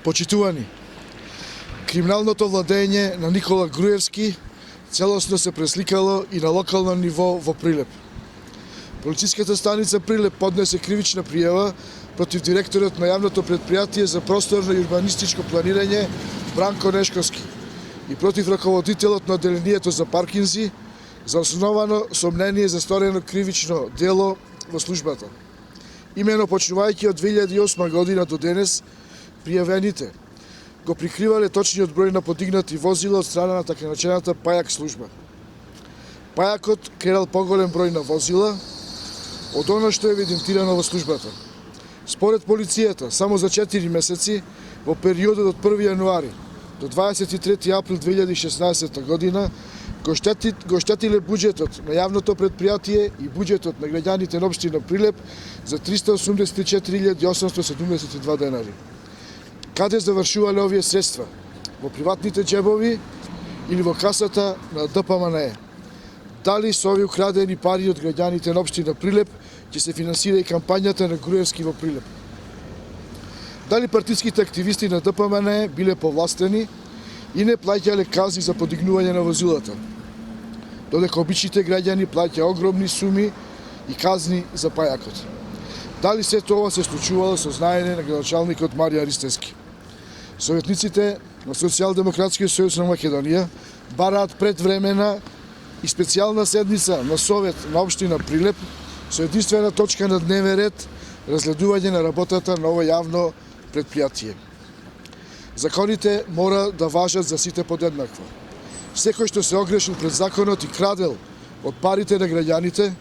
Почитувани, криминалното владење на Никола Груевски целосно се пресликало и на локално ниво во Прилеп. Полициската станица Прилеп поднесе кривична пријава против директорот на јавното предпријатие за просторно и урбанистичко планирање Бранко Нешковски и против раководителот на одделението за паркинзи за основано сомнение за сторено кривично дело во службата. Имено почнувајќи од 2008 година до денес, пријавените го прикривале точниот број на подигнати возила од страна на така наречената Пајак служба. Пајакот кренал поголем број на возила од оно што е евидентирано во службата. Според полицијата, само за 4 месеци, во периодот од 1 јануари до 23 април 2016 година, го штетиле буџетот на јавното предпријатие и буџетот на граѓаните на општина Прилеп за 384.872 денари. Каде завршувале овие средства? Во приватните џебови или во касата на ДПМНЕ? Дали со овие украдени пари од граѓаните на општина Прилеп ќе се финансира и кампањата на Груевски во Прилеп? Дали партиските активисти на ДПМНЕ биле повластени и не плаќале казни за подигнување на возилата, додека обичните граѓани плаќа огромни суми и казни за Пајакот? Дали се тоа се случувало со знаење на градоначалникот Маријан Ристевски? Советниците на Социјалдемократскиот сојуз на Македонија бараат предвремена и специјална седница на Совет на општина Прилеп со единствена точка на дневен ред разгледување на работата на ова јавно предпријатие. Законите мора да важат за сите подеднакво. Секој што се огрешил пред законот и крадел од парите на граѓаните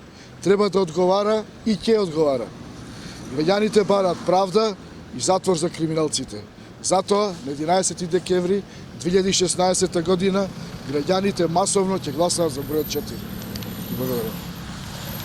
треба да одговара и ќе одговара. Граѓаните бараат правда и затвор за криминалците. Затоа, на 11 декември 2016 година, граѓаните масовно ќе гласаат за бројот 4. Благодарам.